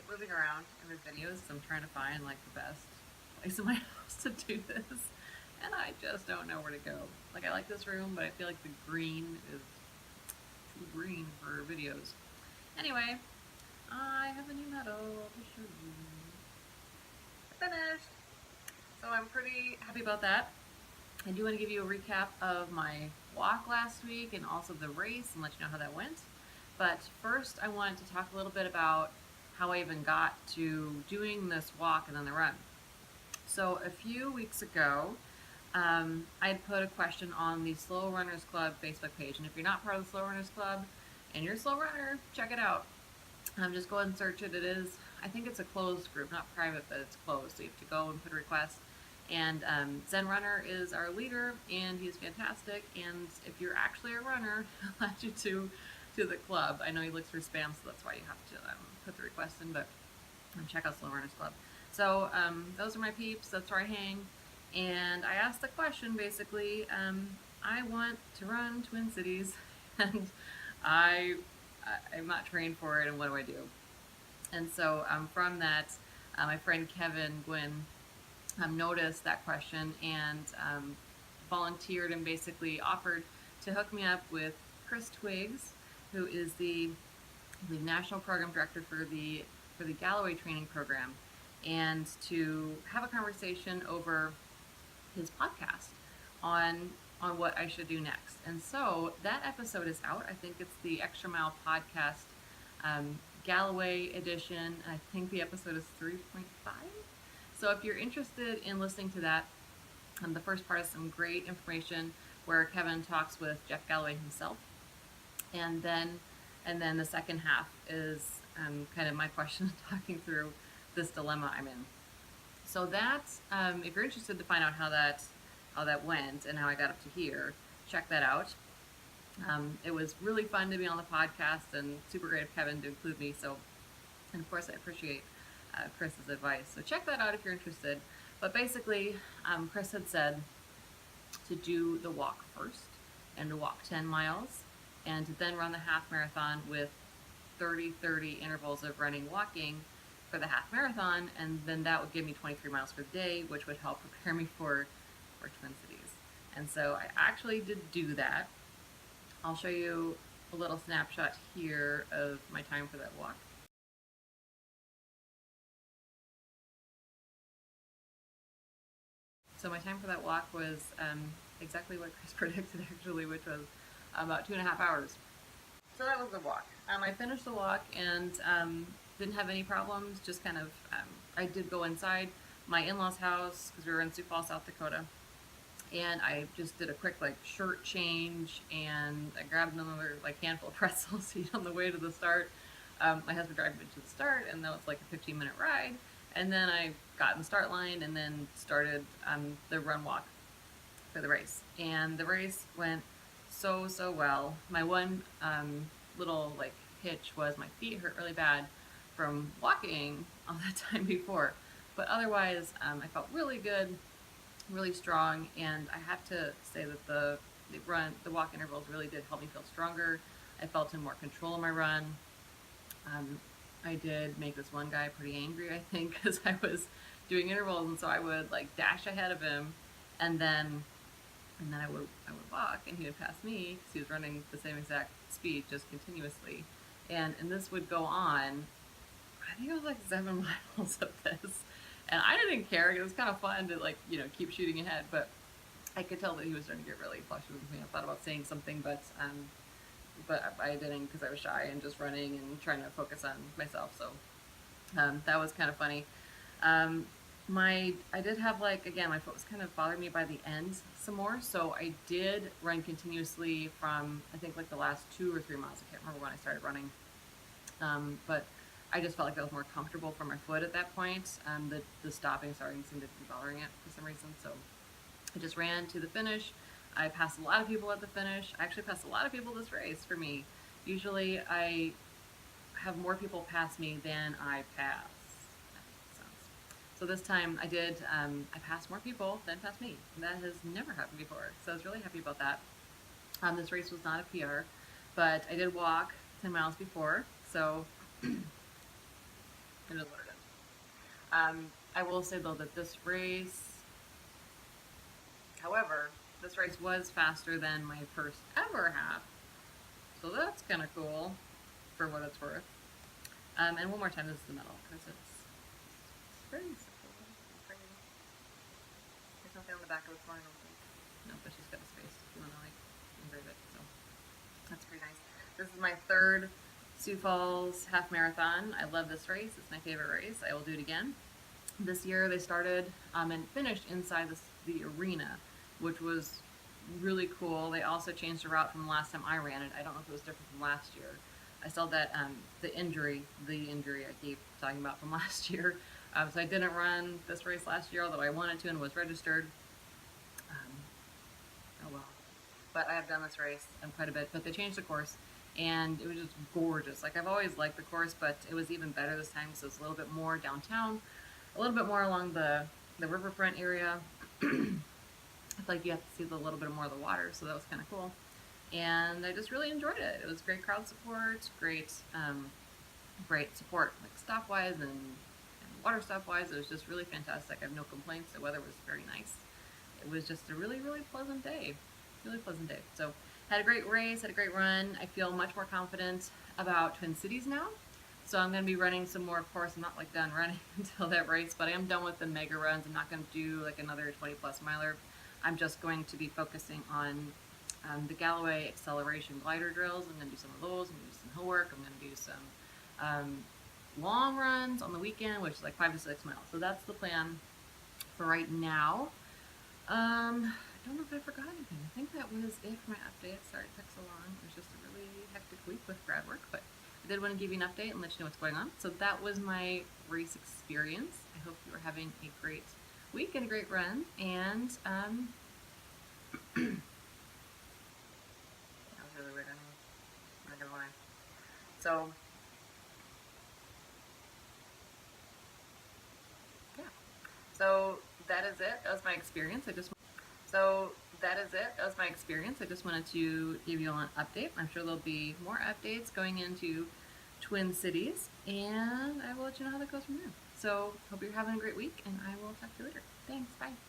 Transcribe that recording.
moving around in my videos. So I'm trying to find like the best place in my house to do this, and I just don't know where to go. Like I like this room, but I feel like the green is too green for videos. Anyway, I have a new medal to show you. Finished. So I'm pretty happy about that. I do want to give you a recap of my walk last week and also the race and let you know how that went. But first, I wanted to talk a little bit about how I even got to doing this walk and then the run. So a few weeks ago, I had put a question on the Slow Runners Club Facebook page. And if you're not part of the Slow Runners Club and you're a slow runner, check it out. Just go ahead and search it. It is, I think it's a closed group, not private, but it's closed. So you have to go and put a request. And Zen Runner is our leader, and he's fantastic. And if you're actually a runner, he'll add you to the club. I know he looks for spam, so that's why you have to put the request in. But check out Slow Runners Club. So those are my peeps. That's where I hang. And I asked the question basically. I want to run Twin Cities, and I'm not trained for it. And what do I do? And so from that, my friend Kevin Gwynn noticed that question and volunteered and basically offered to hook me up with Chris Twiggs, who is the national program director for the Galloway training program, and to have a conversation over his podcast on what I should do next. And so that episode is out. I think it's the Extra Mile podcast Galloway edition. I think the episode is 3.5. So if you're interested in listening to that, the first part is some great information where Kevin talks with Jeff Galloway himself, and then the second half is kind of my question, talking through this dilemma I'm in. So that's if you're interested to find out how that went and how I got up to here, check that out. It was really fun to be on the podcast and super great of Kevin to include me. So, and of course, I appreciate Chris's advice. So check that out if you're interested. But basically, Chris had said to do the walk first and to walk 10 miles and to then run the half marathon with 30-30 intervals of running, walking for the half marathon. And then that would give me 23 miles per day, which would help prepare me for Twin Cities. And so I actually did do that. I'll show you a little snapshot here of my time for that walk. So my time for that walk was exactly what Chris predicted, actually, which was about 2.5 hours. So that was the walk. I finished the walk and didn't have any problems. Just kind of, I did go inside my in-laws' house because we were in Sioux Falls, South Dakota. And I just did a quick shirt change, and I grabbed another handful of pretzels to eat on the way to the start. My husband drove me to the start, and that was a 15-minute ride. And then I got in the start line and then started the run walk for the race. And the race went so well. My one little hitch was my feet hurt really bad from walking all that time before. But otherwise, I felt really good, really strong, and I have to say that the walk intervals really did help me feel stronger. I felt in more control of my run. I did make this one guy pretty angry, I think, because I was doing intervals, and so I would dash ahead of him, and then I would walk, and he would pass me because he was running the same exact speed, just continuously, and this would go on. I think it was 7 miles of this. And I didn't care. It was kind of fun to keep shooting ahead, but I could tell that he was starting to get really flustered with me. I thought about saying something, but I didn't because I was shy and just running and trying to focus on myself. So that was kind of funny. I did have again, my foot was kind of bothering me by the end some more, so I did run continuously from I think the last 2 or 3 miles. I can't remember when I started running, but I just felt like I was more comfortable for my foot at that point. The stopping starting seemed to be bothering it for some reason, so I just ran to the finish. I passed a lot of people at the finish. I actually passed a lot of people this race for me. Usually I have more people pass me than I pass. That makes sense. So this time I did, I passed more people than passed me. That has never happened before, so I was really happy about that. This race was not a PR, but I did walk 10 miles before, so It is what it is. I will say though that this race, however, this race was faster than my first ever half, so that's kind of cool for what it's worth. And one more time, this is the medal because it's very simple. There's nothing on the back of this one, I don't think. No, but she's got a space if you want to like engrave it. So that's pretty nice. This is my third Sioux Falls half marathon. I love this race. It's my favorite race. I will do it again. This year they started and finished inside the arena, which was really cool. They also changed the route from the last time I ran it. I don't know if it was different from last year. I saw that the injury I keep talking about from last year. So I didn't run this race last year, although I wanted to and was registered. Oh well. But I have done this race quite a bit. But they changed the course, and it was just gorgeous. Like, I've always liked the course, but it was even better this time because it was a little bit more downtown, a little bit more along the riverfront area. I feel like you have to see a little bit more of the water, so that was kind of cool. And I just really enjoyed it. It was great crowd support, great support, like stop-wise and water stop-wise. It was just really fantastic. I have no complaints. The weather was very nice. It was just a really, really pleasant day. Really pleasant day. So, had a great race, had a great run. I feel much more confident about Twin Cities now. So I'm going to be running some more. Of course, I'm not like done running until that race, but I am done with the mega runs. I'm not going to do like another 20+ miler. I'm just going to be focusing on the Galloway acceleration glider drills. I'm going to do some of those. I'm going to do some hill work. I'm going to do some long runs on the weekend, which is like 5 to 6 miles. So that's the plan for right now. I don't know if I forgot anything. I think that was it for my update. Sorry it took so long. It was just a really hectic week with grad work, but I did want to give you an update and let you know what's going on. So that was my race experience. I hope you are having a great week and a great run, and that was really weird. I'm not gonna lie. So yeah. So that is it. That was my experience. That was my experience. I just wanted to give you all an update. I'm sure there'll be more updates going into Twin Cities, and I will let you know how that goes from there. So hope you're having a great week, and I will talk to you later. Thanks. Bye.